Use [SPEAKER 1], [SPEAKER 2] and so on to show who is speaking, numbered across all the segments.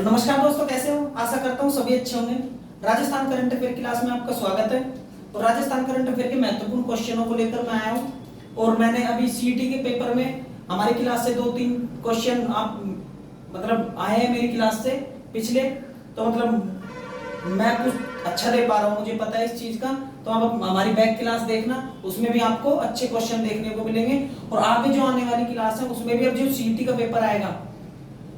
[SPEAKER 1] तो नमस्कार दोस्तों, कैसे हो? आशा करता हूँ सभी अच्छे होंगे। राजस्थान करंट अफेयर क्लास में आपका स्वागत है। तो राजस्थान करंट अफेयर के महत्वपूर्ण क्वेश्चनों को लेकर मैं आया हूँ और मैंने अभी सीईटी के पेपर में हमारी क्लास से 2-3 क्वेश्चन आप मतलब आए हैं मेरी क्लास से पिछले। तो मतलब मैं कुछ अच्छा दे पा रहा हूँ, मुझे पता है इस चीज का। तो आप हमारी बैक क्लास देखना, उसमें भी आपको अच्छे क्वेश्चन देखने को मिलेंगे। और आगे जो आने वाली क्लास है उसमें भी अब जो सीईटी का पेपर आएगा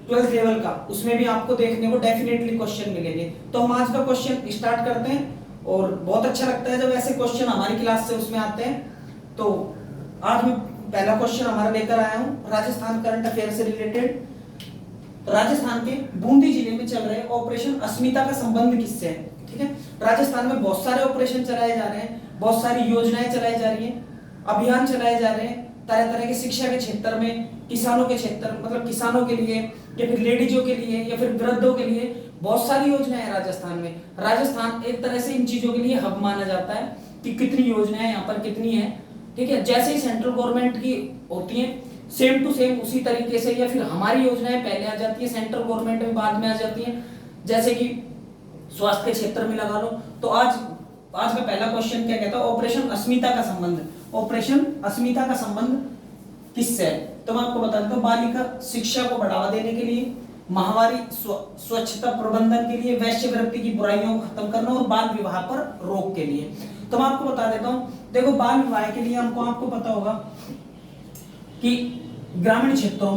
[SPEAKER 1] 12th लेवल का, उसमें भी आपको देखने को डेफिनेटली क्वेश्चन मिलेंगे। तो हम आज का क्वेश्चन स्टार्ट करते हैं और बहुत अच्छा लगता है जब ऐसे क्वेश्चन हमारी क्लास से उसमें आते हैं। तो आज मैं पहला क्वेश्चन हमारा लेकर आया हूं राजस्थान करंट अफेयर से रिलेटेड। राजस्थान के बूंदी जिले में चल रहे ऑपरेशन अस्मिता का संबंध किससे है? ठीक है, राजस्थान में बहुत सारे ऑपरेशन चलाए जा रहे हैं, बहुत सारी योजनाएं चलाई जा रही हैं, अभियान चलाए जा रहे हैं तरह तरह के, शिक्षा के क्षेत्र में, किसानों के क्षेत्र मतलब किसानों के लिए या फिर लेडीजों के लिए या फिर वृद्धों के लिए बहुत सारी योजनाएं हैं राजस्थान में। राजस्थान एक तरह से इन चीजों के लिए हब माना जाता है कि कितनी योजनाएं यहाँ पर कितनी है। ठीक है, जैसे ही सेंट्रल गवर्नमेंट की होती है सेम टू सेम उसी तरीके से, या फिर हमारी योजनाएं पहले आ जाती है, सेंट्रल गवर्नमेंट में बाद में आ जाती है। जैसे कि स्वास्थ्य के क्षेत्र में लगा लो। तो आज का पहला क्वेश्चन क्या कहता है? ऑपरेशन अस्मिता का संबंध। ऑपरेशन अस्मिता का संबंध किससे है? तो मैं आपको बता देता हूँ, बालिका शिक्षा को बढ़ावा देने के लिए, माहवारी स्वच्छता प्रबंधन के लिए, वैश्यवृत्ति की बुराइयों को खत्म करना और बाल विवाह पर रोक के लिए। तो मैं आपको बता देता हूँ, देखो बाल विवाह के लिए आपको पता होगा कि ग्रामीण क्षेत्रों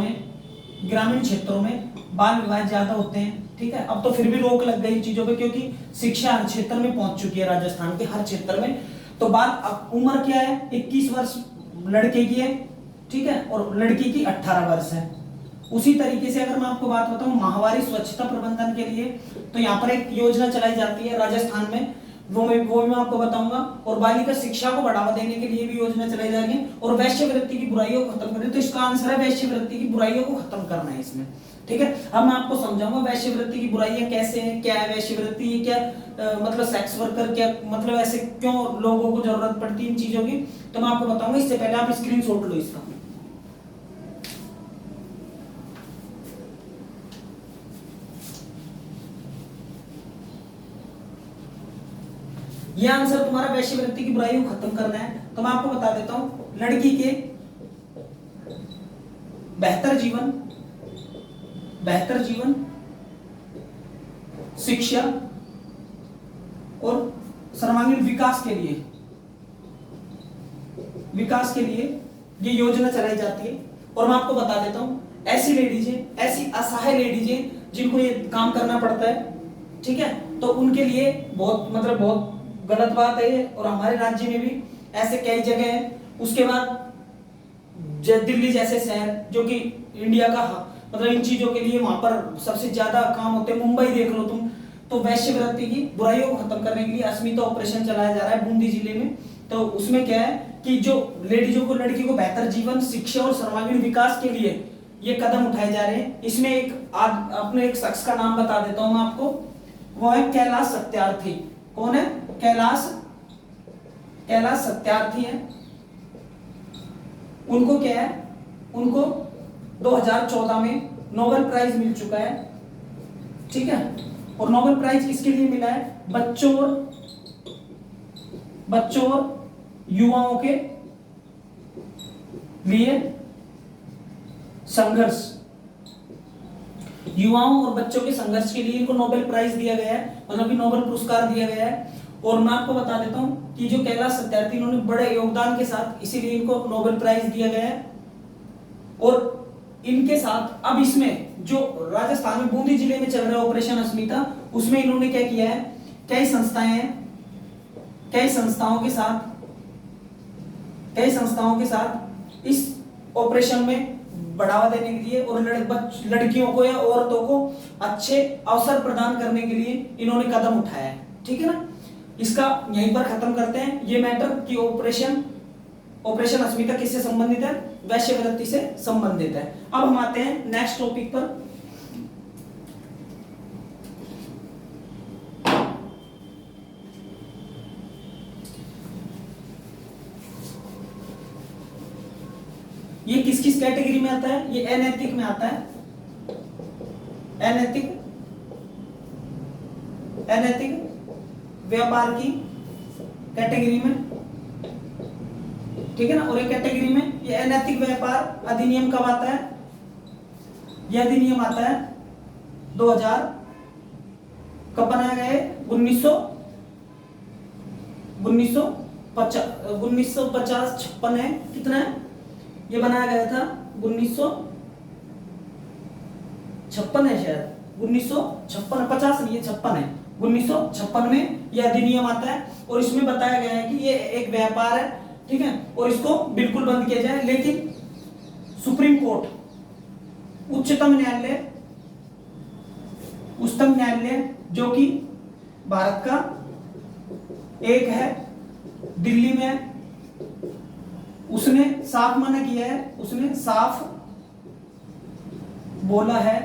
[SPEAKER 1] में बाल विवाह ज्यादा होते हैं। ठीक है, अब तो फिर भी रोक लग गई चीजों पे क्योंकि शिक्षा हर क्षेत्र में पहुंच चुकी है, राजस्थान के हर क्षेत्र में। तो बाल उम्र क्या है? 21 वर्ष लड़के की है, ठीक है, और लड़की की 18 वर्ष है। उसी तरीके से अगर मैं आपको बात बताऊं माहवारी स्वच्छता प्रबंधन के लिए, तो यहाँ पर एक योजना चलाई जाती है राजस्थान में, वो मैं आपको बताऊंगा। और बालिका शिक्षा को बढ़ावा देने के लिए भी योजना चलाई जा रही है, और वैश्यवृत्ति की बुराइयों को खत्म करनी। तो इसका आंसर है वैश्यवृत्ति की बुराइयों को खत्म करना है इसमें। ठीक है, अब मैं आपको समझाऊंगा वैश्यवृत्ति की बुराइयां कैसे हैं, क्या है वैश्यवृत्ति, ये क्या मतलब सेक्स वर्कर, क्या मतलब ऐसे क्यों लोगों को जरूरत पड़ती है इन चीजों की, तो मैं आपको बताऊंगा। इससे पहले आप स्क्रीनशॉट लो इसका। यह आंसर तुम्हारा वैश्यवृत्ति की बुराइयों को खत्म करना है। तो मैं आपको बता देता हूं, लड़की के बेहतर जीवन, शिक्षा और सर्वांगीण विकास के लिए ये योजना चलाई जाती है। और मैं आपको बता देता हूं, ऐसी लेडीज है, ऐसी असहाय लेडीज है जिनको ये काम करना पड़ता है, ठीक है, तो उनके लिए बहुत गलत बात है ये। और हमारे राज्य में भी ऐसे कई जगह हैं। उसके बाद दिल्ली जैसे शहर जो कि इंडिया का मतलब इन चीजों के लिए वहां पर सबसे ज्यादा काम होते हैं, मुंबई देख लो तुम। तो वैश्यवृत्ति की बुराइयों को खत्म करने के लिए अस्मिता ऑपरेशन चलाया जा रहा है बूंदी जिले में। तो उसमें क्या है कि जो लेडीजों को, लड़की को बेहतर जीवन, शिक्षा और सर्वांगीण विकास के लिए ये कदम उठाए जा रहे हैं। इसमें अपने एक शख्स का नाम बता देता हूं मैं आपको, वो है कैलाश सत्यार्थी। कौन है? कैलाश सत्यार्थी है। उनको क्या है? उनको 2014 में नोबेल प्राइज मिल चुका है, ठीक है। और नोबेल प्राइज किसके लिए मिला है? बच्चों और युवाओं के लिए संघर्ष, युवाओं और बच्चों के संघर्ष के लिए इनको नोबेल प्राइज दिया गया है, मतलब कि नोबेल पुरस्कार दिया गया है। और मैं आपको बता देता हूं कि जो कैलाश सत्यार्थी, इन्होंने बड़े योगदान के साथ इसीलिए इनको नोबेल प्राइज दिया गया है। और इनके साथ अब इसमें जो राजस्थान में बूंदी जिले में चल रहा है ऑपरेशन अस्मिता, उसमें इन्होंने क्या किया है, कई संस्थाओं के साथ इस ऑपरेशन में बढ़ावा देने के लिए और लड़कियों को या औरतों को अच्छे अवसर प्रदान करने के लिए इन्होंने कदम उठाया है। ठीक है ना, इसका यहीं पर खत्म करते हैं ये मैटर कि ऑपरेशन अस्मिता किससे संबंधित है? वैश्यवृत्ति से संबंधित है। अब हम आते हैं नेक्स्ट टॉपिक पर। ये किस किस कैटेगरी में आता है? ये अनैतिक में आता है, अनैतिक अनैतिक व्यापार की कैटेगरी में, ठीक है ना। और एक कैटेगरी में ये अनैतिक व्यापार अधिनियम कब आता है? यह अधिनियम आता है 2000, कब बनाया गया है? 1950-56 है, कितना है ये बनाया गया था? 1956 है शायद, 1956, 50 नहीं है, 56 है। 1956 में यह अधिनियम आता है और इसमें बताया गया है कि ये एक व्यापार है, ठीक है, और इसको बिल्कुल बंद किया जाए। लेकिन सुप्रीम कोर्ट, उच्चतम न्यायालय जो कि भारत का एक है, दिल्ली में, उसने साफ मना किया है, उसने साफ बोला है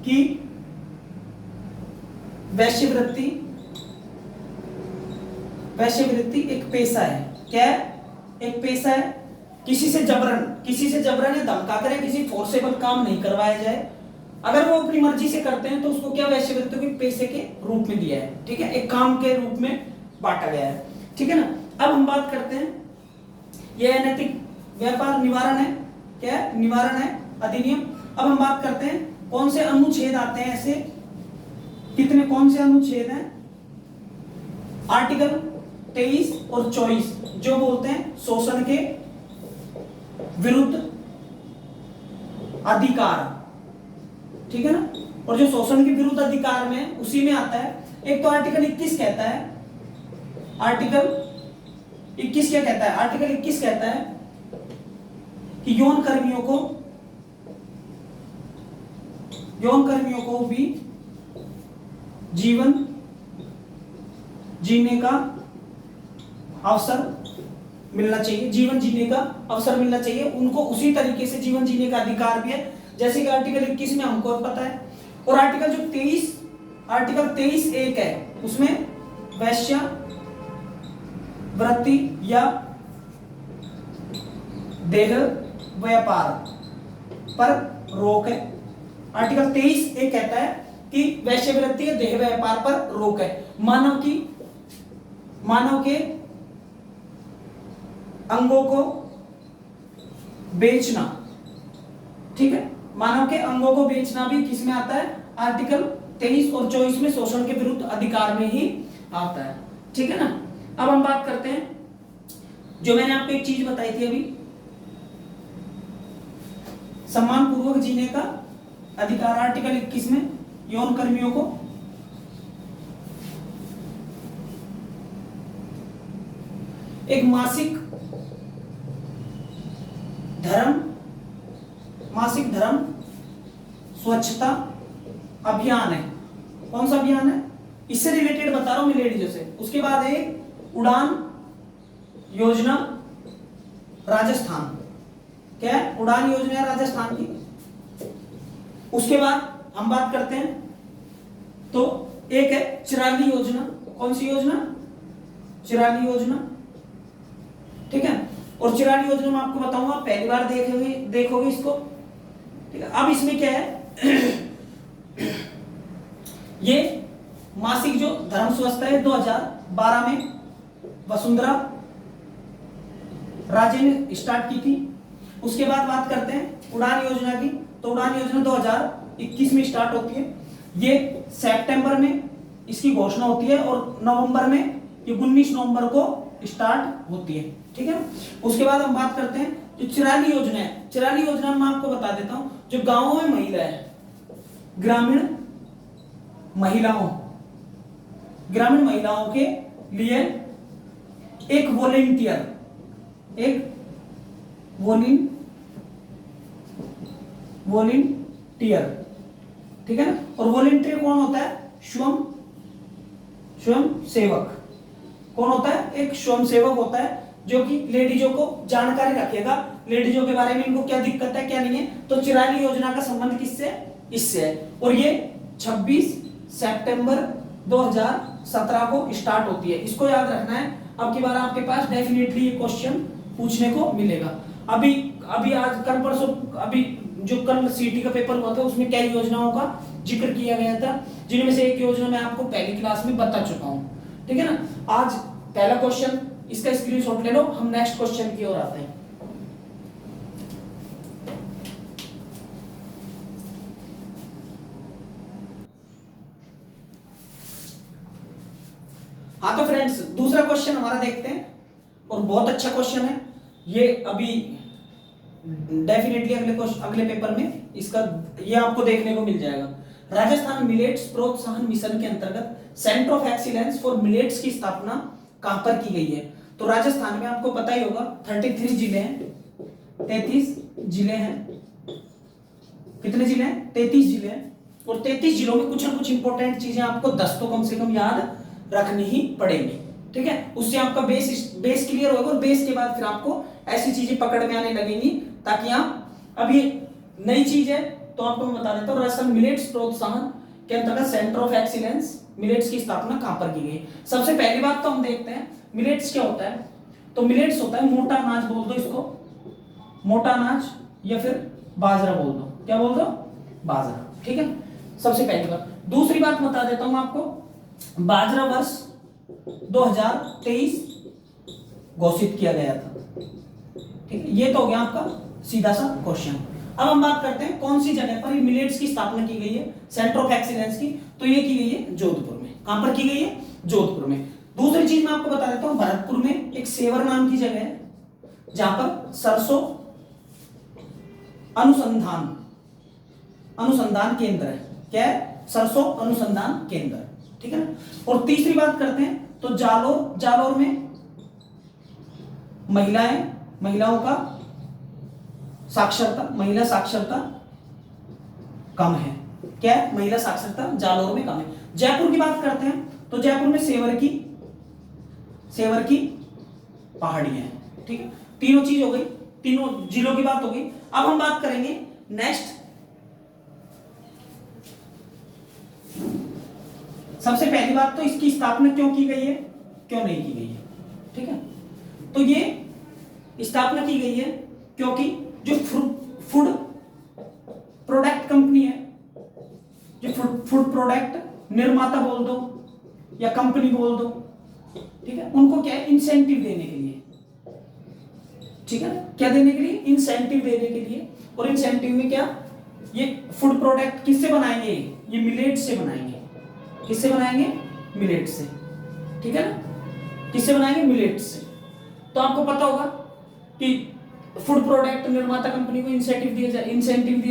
[SPEAKER 1] कि वैश्यवृत्ति एक पेशा है। क्या है? एक पेशा है। किसी से जबरन या धमका कर किसी फोर्सेबल काम नहीं करवाया जाए। अगर वो अपनी मर्जी से करते हैं तो उसको क्या वैश्यवृत्ति के पेशे के रूप में दिया है, ठीक है, एक काम के रूप में बांटा गया है, ठीक है ना। अब हम बात करते हैं, यह अनैतिक व्यापार निवारण है, क्या है? निवारण है अधिनियम। अब हम बात करते हैं कौन से अनुच्छेद आते हैं ऐसे, कौन से अनुच्छेद हैं? आर्टिकल 23 और 24 जो बोलते हैं शोषण के विरुद्ध अधिकार, ठीक है ना। और जो शोषण के विरुद्ध अधिकार में उसी में आता है, एक तो आर्टिकल 21 कहता है, आर्टिकल 21 क्या कहता है? आर्टिकल 21 कहता है कि यौन कर्मियों को भी जीवन जीने का अवसर मिलना चाहिए, जीवन जीने का अवसर मिलना चाहिए उनको, उसी तरीके से जीवन जीने का अधिकार भी है जैसे कि आर्टिकल 21 में हमको पता है। और आर्टिकल 23(1) है, उसमें वैश्यावृत्ति या देह व्यापार पर रोक है। आर्टिकल 23(1) कहता है कि वैश्यवृत्ति या देह व्यापार पर रोक है। मानव के अंगों को बेचना, ठीक है, मानव के अंगों को बेचना भी किसमें आता है? आर्टिकल 23 और 24 में शोषण के विरुद्ध अधिकार में ही आता है, ठीक है ना। अब हम बात करते हैं, जो मैंने आपको एक चीज बताई थी अभी, सम्मान पूर्वक जीने का अधिकार, आर्टिकल 21 में यौन कर्मियों को एक मासिक धर्म स्वच्छता अभियान है। कौन सा अभियान है? इससे रिलेटेड बता रहा हूं मैं लेडीजों से। उसके बाद एक उड़ान योजना राजस्थान, क्या है? उड़ान योजना है राजस्थान की। उसके बाद हम बात करते हैं तो एक है चिराली योजना। कौन सी योजना? चिराली योजना, ठीक है। और चिराली योजना में आपको बताऊंगा, पहली बार देखोगे इसको, ठीक है। अब इसमें क्या है ये मासिक जो धर्म स्वच्छता है 2012 में वसुंधरा राजे ने स्टार्ट की थी। उसके बाद बात करते हैं उड़ान योजना की, तो उड़ान योजना 2021 में स्टार्ट होती है। ये सितंबर में इसकी घोषणा होती है और नवंबर में, ये 19 नवंबर को स्टार्ट होती है, ठीक है। उसके बाद हम बात करते हैं जो चिराली योजना है। चिराली योजना में आपको बता देता हूं, जो गांवों में महिला है, ग्रामीण महिलाओं के लिए एक वॉलंटियर, ठीक है ना। और वॉलंटियर कौन होता है? स्वयं सेवक। कौन होता है? एक स्वयं सेवक होता है जो कि लेडीजों को जानकारी रखेगा, लेडीजों के बारे में, इनको क्या दिक्कत है क्या नहीं है। तो चिराली योजना का संबंध किससे? इससे है। और ये 26 सितंबर 2017 को स्टार्ट होती है। इसको याद रखना है, अब की बार आपके पास डेफिनेटली ये क्वेश्चन पूछने को मिलेगा। अभी आज कल परसों अभी जो कल सीटी का पेपर हुआ था उसमें कई योजनाओं का जिक्र किया गया था, जिनमें से एक योजना मैं आपको पहली क्लास में बता चुका हूं, ठीक है ना। आज पहला क्वेश्चन, इसका स्क्रीनशॉट ले लो, हम नेक्स्ट क्वेश्चन की ओर आते हैं। हाँ तो फ्रेंड्स, दूसरा क्वेश्चन हमारा देखते हैं, और बहुत अच्छा क्वेश्चन है ये। अभी डेफिनेटली अगले पेपर में इसका ये आपको देखने को मिल जाएगा। राजस्थान मिलेट्स प्रोत्साहन मिशन के अंतर्गत centre of excellence for millets की स्थापना कहां पर की गई है? तो राजस्थान में आपको पता ही होगा 33 जिले हैं, 33 जिले हैं। कितने जिले हैं? 33 जिले हैं। और 33 जिलों में कुछ ना कुछ इंपॉर्टेंट चीजें आपको 10 तो कम से कम याद रखनी ही पड़ेगी, ठीक है। उससे आपका बेस क्लियर होगा, और बेस के बाद फिर आपको ऐसी चीजें पकड़ में आने लगेंगी, ताकि आप, अब ये नई चीज है तो आपको मैं बता देता हूँ। राजस्थान मिलेट्स प्रोत्साहन के अंतर्गत सेंटर ऑफ एक्सीलेंस मिलेट्स की स्थापना कहां पर की गई? सबसे पहली बात तो हम देखते हैं मिलेट्स क्या होता है। तो मिलेट्स होता है मोटा अनाज, बोल दो इसको मोटा अनाज, या फिर बाजरा बोल दो। क्या बोल दो? बाजरा, ठीक है। सबसे पहली बात। दूसरी बात बता देता हूं आपको, बाजरा वर्ष 2023 घोषित किया गया था, ठीक है। ये तो हो गया आपका सीधा सा क्वेश्चन। अब हम बात करते हैं कौन सी जगह पर मिलेट्स की स्थापना की गई है सेंटर ऑफ एक्सीलेंस की। तो ये की गई है जोधपुर में। कहां पर की गई है? जोधपुर में। दूसरी चीज मैं आपको बता देता हूं, भरतपुर में एक सेवर नाम की जगह है, जहां पर सरसों अनुसंधान केंद्र है। क्या है? सरसों अनुसंधान केंद्र, ठीक है ना। और तीसरी बात करते हैं तो जालोर में महिलाओं का महिला साक्षरता कम है। क्या है? महिला साक्षरता जालोर में कम है। जयपुर की बात करते हैं तो जयपुर में सेवर की पहाड़ियां हैं, ठीक है। तीनों चीज हो गई, तीनों जिलों की बात हो गई। अब हम बात करेंगे नेक्स्ट, सबसे पहली बात तो इसकी स्थापना क्यों की गई है, क्यों नहीं की गई है, ठीक है। तो ये स्थापना की गई है क्योंकि जो फूड प्रोडक्ट कंपनी है, जो फूड प्रोडक्ट निर्माता बोल दो या कंपनी बोल दो, ठीक है, उनको क्या है? इंसेंटिव देने के लिए, ठीक है। क्या देने के लिए? इंसेंटिव देने के लिए। और इंसेंटिव में क्या? ये फूड प्रोडक्ट किससे बनाएंगे? ये मिलेट से बनाएंगे। किससे बनाएंगे? मिलेट से, ठीक है ना। किससे बनाएंगे? मिलेट से। तो आपको पता होगा कि फूड प्रोडक्ट निर्माता कंपनी को इंसेंटिव दिया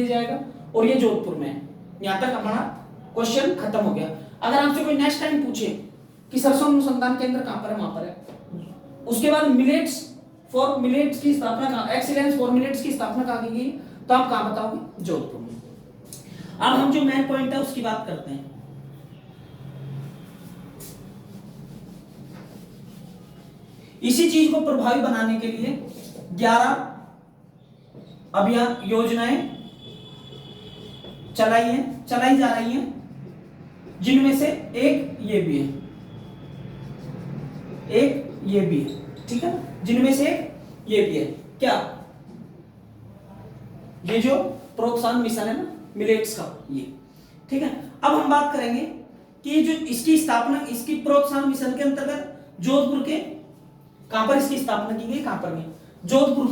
[SPEAKER 1] जाएगा, और ये जोधपुर में है। यहां तक हमारा क्वेश्चन खत्म हो गया। अगर आपसे कोई नेक्स्ट टाइम पूछे कि सरसों अनुसंधान केंद्र कहां पर है, वहां पर है, उसके बाद मिलेट्स की स्थापना कहां, एक्सीलेंस फॉर मिलेट्स की स्थापना कहां की गई, तो आप कहां बताओगे? जोधपुर में। अब हम जो मेन पॉइंट है उसकी बात करते हैं। इसी चीज को प्रभावी बनाने के लिए 11 अभियान योजनाएं चलाई जा रही हैं, जिनमें से एक ये भी है, ठीक है। जिनमें से ये भी है, क्या? ये जो प्रोत्साहन मिशन है ना मिलेट्स का, ये, ठीक है। अब हम बात करेंगे कि जो इसकी स्थापना, इसकी प्रोत्साहन मिशन के अंतर्गत जोधपुर के कहां पर इसकी स्थापना की गई? कहां पर गई? जोधपुर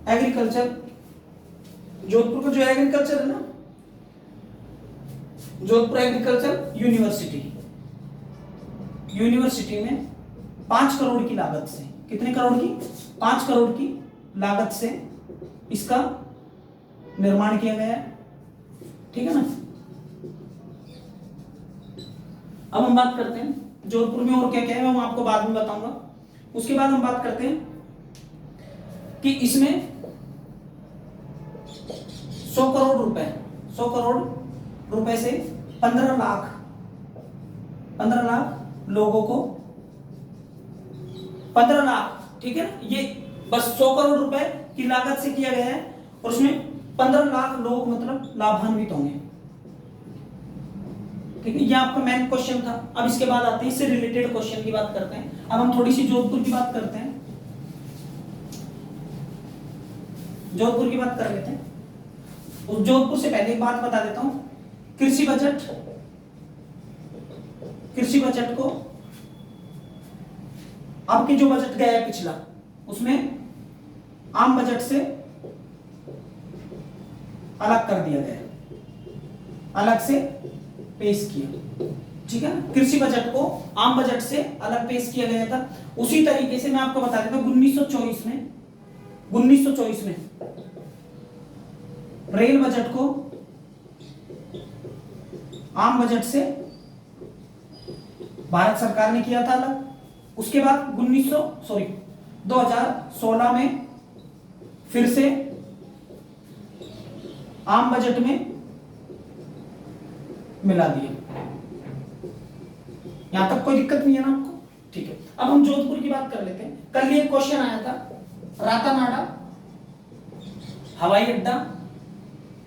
[SPEAKER 1] एग्रीकल्चर, जोधपुर का जो एग्रीकल्चर है ना, जोधपुर एग्रीकल्चर यूनिवर्सिटी में 5 करोड़ की लागत से, कितने करोड़ की? 5 करोड़ की लागत से इसका निर्माण किया गया है, ठीक है ना। अब हम बात करते हैं जोधपुर में और क्या क्या है, मैं आपको बाद में बताऊंगा। उसके बाद हम बात करते हैं कि इसमें 100 करोड़ रुपए से 15 लाख लोगों को, 15 लाख, ठीक है। ये बस 100 करोड़ रुपए की लागत से किया गया है, और उसमें 15 लाख लोग मतलब लाभान्वित होंगे, ठीक है, ये आपका मेन क्वेश्चन था। अब इसके बाद आते हैं इससे रिलेटेड क्वेश्चन की बात करते हैं। अब हम थोड़ी सी जोधपुर की बात करते हैं। जोधपुर की बात कर लेते हैं। उस जोधपुर से पहले एक बात बता देता हूं, कृषि बजट को अब के जो बजट गया है पिछला, उसमें आम बजट से अलग कर दिया गया, अलग से पेश किया, ठीक है। कृषि बजट को आम बजट से अलग पेश किया गया था। उसी तरीके से मैं आपको बता देता हूं 1924 में रेल बजट को आम बजट से भारत सरकार ने किया था अलग। उसके बाद 2016 में फिर से आम बजट में मिला दिया। यहां तक कोई दिक्कत नहीं है ना आपको? ठीक है। अब हम जोधपुर की बात कर लेते हैं। कल ये क्वेश्चन आया था, रातानाडा हवाई अड्डा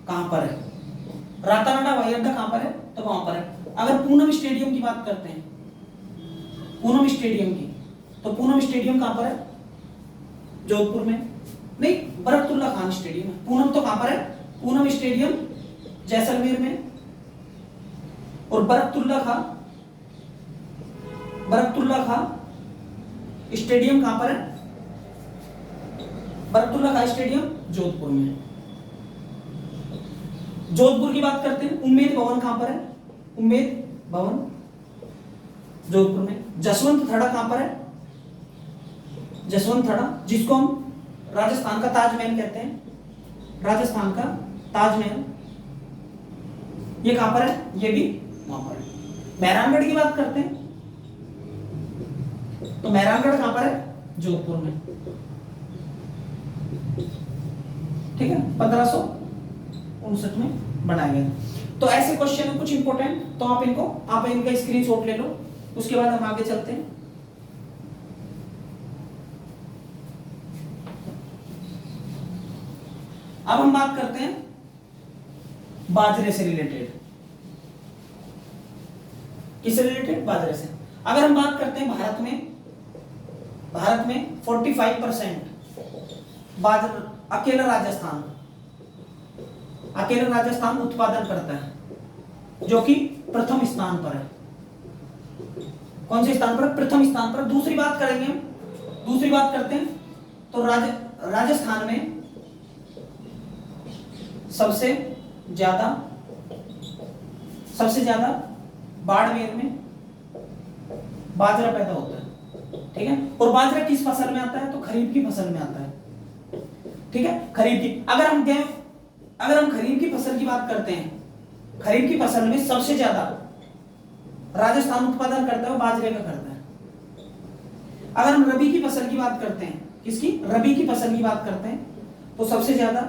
[SPEAKER 1] कहां पर है? रातानाडा हवाई अड्डा कहां पर है? तो वहां पर है। अगर पूनम स्टेडियम की बात करते हैं, पूनम स्टेडियम की, तो पूनम स्टेडियम कहां पर है? जोधपुर में नहीं, बरकतुल्ला खान स्टेडियम है। पूनम तो कहां पर है? पूनम स्टेडियम जैसलमेर में, और बरकतुल्ला खां स्टेडियम कहां पर है? बरकतुल्ला खां स्टेडियम जोधपुर में। जोधपुर की बात करते हैं, उम्मेद भवन कहां पर है? उम्मेद भवन जोधपुर में। जसवंत थड़ा कहां पर है? जसवंत थड़ा, जिसको हम राजस्थान का ताजमहल कहते हैं, राजस्थान का ताजमहल, ये कहां पर है? ये भी वहां पर है। मेहरानगढ़ की बात करते हैं, तो मेहरानगढ़ कहां पर है? जोधपुर में, ठीक है। 1559 में बनाया गया। तो ऐसे क्वेश्चन है कुछ इंपॉर्टेंट, तो आप इनका स्क्रीनशॉट ले लो। उसके बाद हम आगे चलते हैं। अब हम बात करते हैं बाजरे से रिलेटेड। किससे रिलेटेड? बाजरे से। अगर हम बात करते हैं भारत में 45% बाजरा अकेला राजस्थान उत्पादन करता है, जो कि प्रथम स्थान पर है। कौन से स्थान पर? प्रथम स्थान पर। दूसरी बात करेंगे हम, दूसरी बात करते हैं तो राजस्थान में सबसे ज्यादा बाड़मेर में बाजरा पैदा होता है, ठीक है। और बाजरा किस फसल में आता है? तो खरीफ की फसल में आता है, ठीक है। खरीफ की, अगर हम खरीफ की फसल की बात करते हैं, खरीफ की फसल में सबसे ज्यादा राजस्थान उत्पादन करता है वो बाजरे का करता है। अगर हम रबी की फसल की बात करते हैं, किसकी? रबी की फसल की बात करते हैं, तो सबसे ज्यादा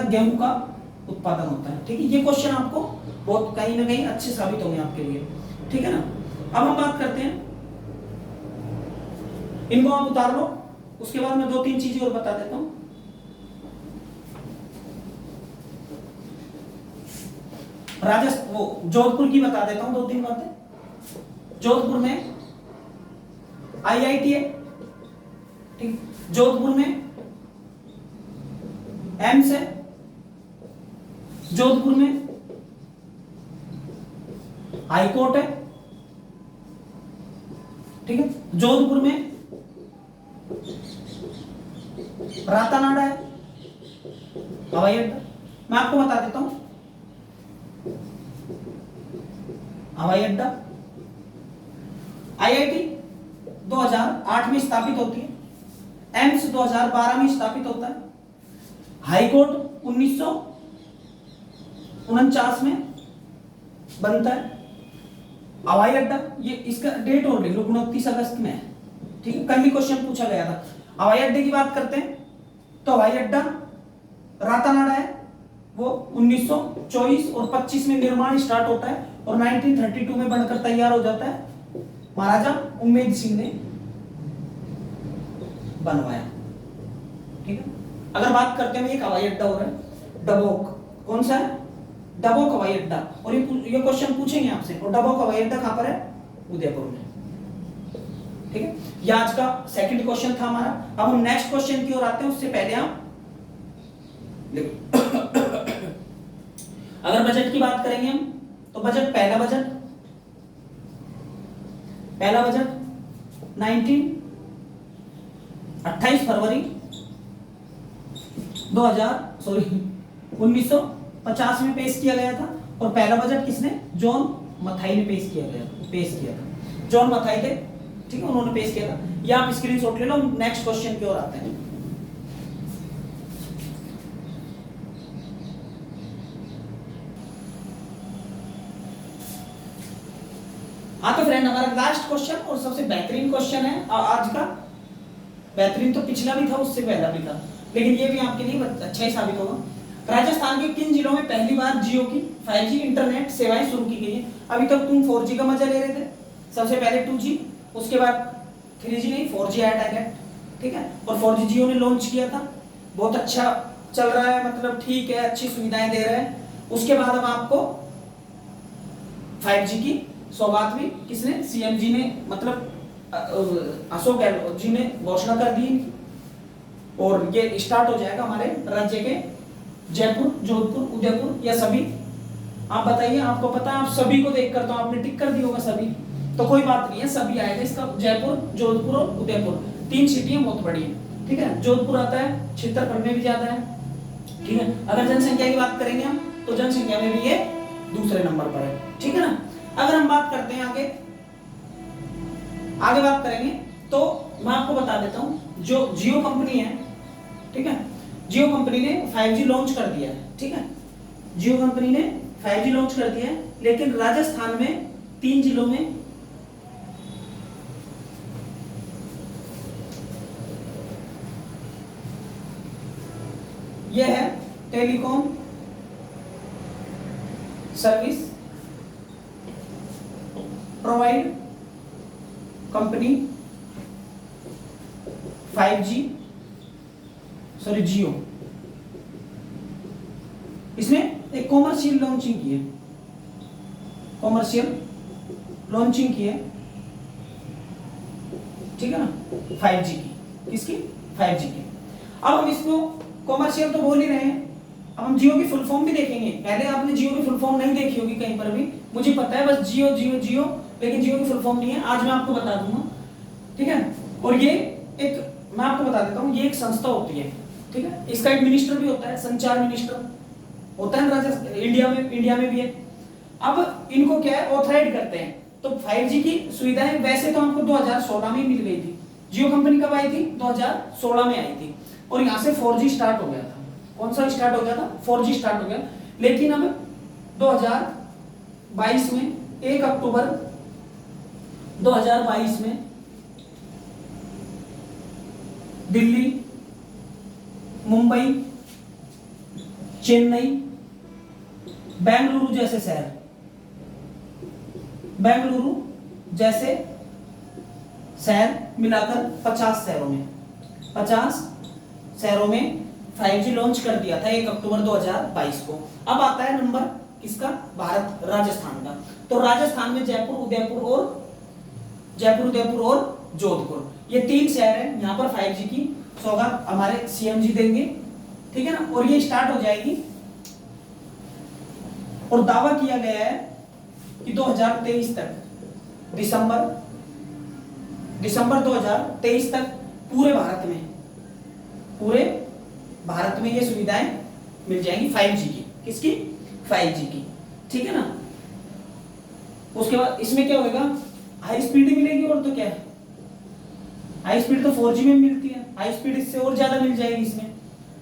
[SPEAKER 1] गेहूं का उत्पादन होता है, ठीक है। ये क्वेश्चन आपको बहुत कहीं ना कहीं अच्छे साबित होंगे आपके लिए, ठीक है ना। अब हम बात करते हैं, इनको आप उतार लो। उसके बाद मैं 2-3 चीजें और बता देता हूं। जोधपुर की बता देता हूं 2-3 बातें। जोधपुर में IIT है, ठीक। जोधपुर में एम्स है, जोधपुर में हाई कोर्ट है, ठीक है। जोधपुर में रातानाडा है हवाई अड्डा। मैं आपको बता देता हूं, हवाई अड्डा IIT 2008 में स्थापित होती है, एम्स 2012 में स्थापित होता है, हाई कोर्ट 1949 में बनता है, हवाई अड्डा ये इसका डेट और लिख लो 29 अगस्त में है, ठीक है। कल भी क्वेश्चन पूछा गया था। हवाई अड्डे की बात करते हैं तो हवाई अड्डा रातानाडा है, वो 1924 और 25 में निर्माण स्टार्ट होता है और 1932 में बनकर तैयार हो जाता है। महाराजा उम्मेद सिंह ने बनवाया, ठीक है। अगर बात करते हैं एक हवाई अड्डा हो रहा है डबोक, कौन सा है? डबोक हवाई अड्डा, और ये क्वेश्चन पूछेंगे आपसे, और डबोक हवाई अड्डा कहां पर है? उदयपुर में। ठीक है, ये आज का सेकंड क्वेश्चन था हमारा। अब हम नेक्स्ट क्वेश्चन की ओर आते हैं, उससे पहले आप देखो अगर बजट की बात करेंगे हम, तो बजट, पहला बजट 28 फरवरी 1950 में पेश किया गया था, और पहला बजट किसने? जॉन मथाई ने पेश किया था। जॉन मथाई थे, ठीक है, उन्होंने पेश किया था। ये आप स्क्रीनशॉट ले लो। नेक्स्ट क्वेश्चन की ओर आते हैं। हाँ तो फ्रेंड, हमारा लास्ट क्वेश्चन और सबसे बेहतरीन क्वेश्चन है आज का। बेहतरीन तो पिछला भी था, उससे पहला भी था, लेकिन ये भी आपके लिए अच्छा ही साबित होगा। राजस्थान के किन जिलों में पहली बार जियो की 5G इंटरनेट सेवाएं शुरू की गई है? अभी तक तुम 4G का मजा ले रहे थे, सबसे पहले 2G, उसके बाद 3G नहीं 4G आया डायरेक्ट, ठीक है। और 4G जियो ने लॉन्च किया था, बहुत अच्छा चल रहा है, मतलब ठीक है, अच्छी सुविधाएं दे रहे हैं। उसके बाद अब आपको 5G की सौगात भी किसने? सीएम जी ने, मतलब अशोक गहलोत जी ने घोषणा कर दी, और ये स्टार्ट हो जाएगा हमारे राज्य के जयपुर, जोधपुर, उदयपुर, या सभी। आप बताइए, आपको पता है, आप सभी को देखकर तो आपने टिक कर दी होगा सभी, तो कोई बात नहीं है, सभी आएगा इसका। जयपुर, जोधपुर और उदयपुर 3 सिटियां बहुत बड़ी है, ठीक है। जोधपुर आता है, क्षेत्रफल में भी ज्यादा है, ठीक है। अगर जनसंख्या की बात करेंगे हम, तो जनसंख्या में भी ये दूसरे नंबर पर है, ठीक है ना। अगर हम बात करते हैं आगे बात करेंगे, तो मैं आपको बता देता हूं, जो जियो कंपनी है, ठीक है, जियो कंपनी ने 5G लॉन्च कर दिया है, ठीक है। जियो कंपनी ने 5G लॉन्च कर दिया है, लेकिन राजस्थान में 3 जिलों में यह है telecom service provide company 5G, sorry Jio, इसने एक कॉमर्शियल लॉन्चिंग की है, ठीक है ना, 5G की। किसकी? 5G की। अब हम इसको कॉमर्शियल तो बोल ही रहे हैं, अब हम जियो की फुल फॉर्म भी देखेंगे। पहले आपने जियो की फुल फॉर्म नहीं देखी होगी कहीं पर भी, मुझे पता है, बस जियो जियो जियो, लेकिन जियो की फुल फॉर्म नहीं है, आज मैं आपको बता दूंगा, ठीक है। और ये एक, मैं आपको बता देता हूँ, ये एक संस्था होती है, ठीक है। इसका एक मिनिस्टर भी होता है, संचार मिनिस्टर होता है राजस्थान, इंडिया में भी है। अब इनको क्या है, ऑथराइज करते हैं। तो 5G की सुविधाएं वैसे तो हमको 2016 में ही मिल गई थी। जियो कंपनी कब आई थी? 2016 में आई थी, और यहाँ से 4G स्टार्ट हो गया था। कौन सा स्टार्ट हो गया था? 4G स्टार्ट हो गया। लेकिन अब 2022 में 1 अक्टूबर 2022 में दिल्ली, मुंबई, चेन्नई, बेंगलुरु जैसे शहर, मिलाकर 50 शहरों में 5G लॉन्च कर दिया था 1 अक्टूबर 2022 को। अब आता है नंबर किसका? भारत, राजस्थान का। तो राजस्थान में जयपुर, उदयपुर और जोधपुर, ये 3 शहर हैं, यहाँ पर 5G की सौगात हमारे सीएम जी देंगे, ठीक है ना। और ये स्टार्ट हो जाएगी, और दावा किया गया है कि 2023 तक, दिसंबर 2023 तक पूरे भारत में ये सुविधाएं मिल जाएंगी 5G की। किसकी? 5G की, ठीक है ना। उसके बाद इसमें क्या होगा? हाई स्पीड मिलेगी, और तो क्या है, हाई स्पीड तो 4G में मिलती है, हाई स्पीड इससे और ज्यादा मिल जाएगी इसमें,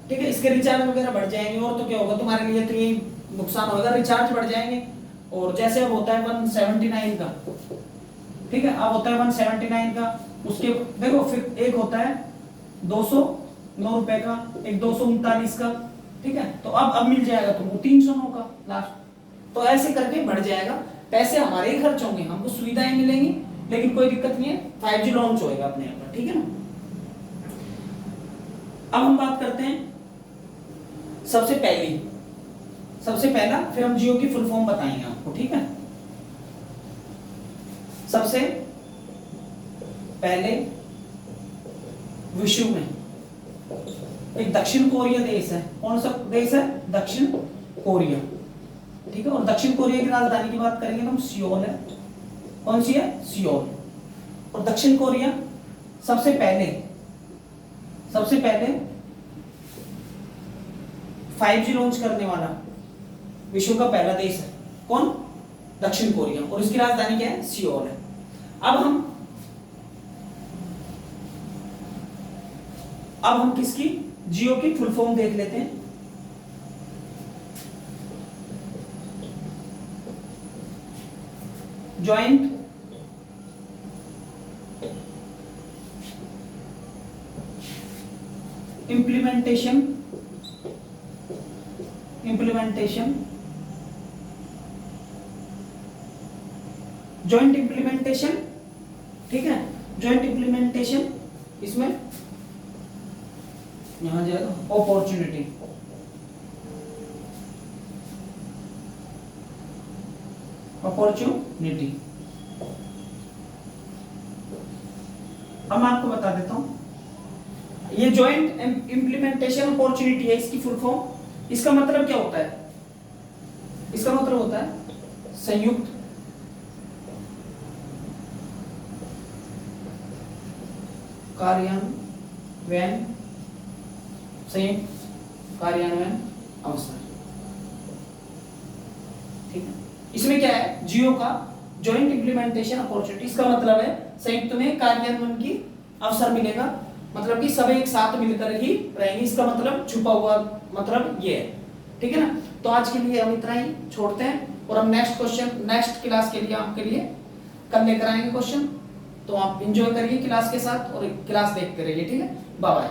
[SPEAKER 1] ठीक है। इसके रिचार्ज वगैरह बढ़ जाएंगे, और तो क्या होगा, तुम्हारे लिए तो ये नुकसान होगा, रिचार्ज बढ़ जाएंगे। और जैसे अब होता है 179 का, ठीक है, अब होता है 179 का, उसके देखो फिर एक होता है 209 रुपए का, एक 239 का, ठीक है। तो अब मिल जाएगा तुमको 309 का लास्ट। तो ऐसे करके बढ़ जाएगा, पैसे हमारे ही खर्च होंगे, हमको सुविधाएं मिलेंगी, लेकिन कोई दिक्कत नहीं है, 5G लॉन्च होएगा अपने यहाँ पर, ठीक है ना। अब हम बात करते हैं सबसे सबसे पहला, फिर हम जियो की फुल फॉर्म बताएंगे आपको, ठीक है। सबसे पहले विश्व में एक दक्षिण कोरिया देश है। कौन सा देश है? दक्षिण कोरिया, ठीक है। और दक्षिण कोरिया की राजधानी की बात करेंगे तो हम सियोल है। कौन सी है? सियोल। और दक्षिण कोरिया सबसे पहले 5G लॉन्च करने वाला विश्व का पहला देश है। कौन? दक्षिण कोरिया। और इसकी राजधानी क्या है? सियोल है। अब हम किसकी, जियो की फुल फॉर्म देख लेते हैं। जॉइंट इम्प्लीमेंटेशन जॉइंट इम्प्लीमेंटेशन, ठीक है। जॉइंट इम्प्लीमेंटेशन, इसमें यहां जाएगा अपॉर्चुनिटी, अब मैं आपको बता देता हूं, ये जॉइंट इम्प्लीमेंटेशन अपॉर्चुनिटी है इसकी फुल फॉर्म। इसका मतलब क्या होता है? इसका मतलब होता है संयुक्त कार्यान्वयन अवसर, ठीक है। इसमें क्या है? जियो का जॉइंट इम्प्लीमेंटेशन अपॉर्चुनिटी, इसका मतलब है संयुक्त में कार्यान्वयन की अवसर मिलेगा, मतलब कि सब एक साथ मिलकर ही रहेंगे। इसका मतलब छुपा हुआ मतलब ये है, ठीक है ना। तो आज के लिए हम इतना ही छोड़ते हैं और हम नेक्स्ट क्लास के लिए आपके लिए कल लेकर आएंगे क्वेश्चन। तो आप एंजॉय करिए क्लास के साथ और क्लास देखते रहिए, ठीक है। Bye bye.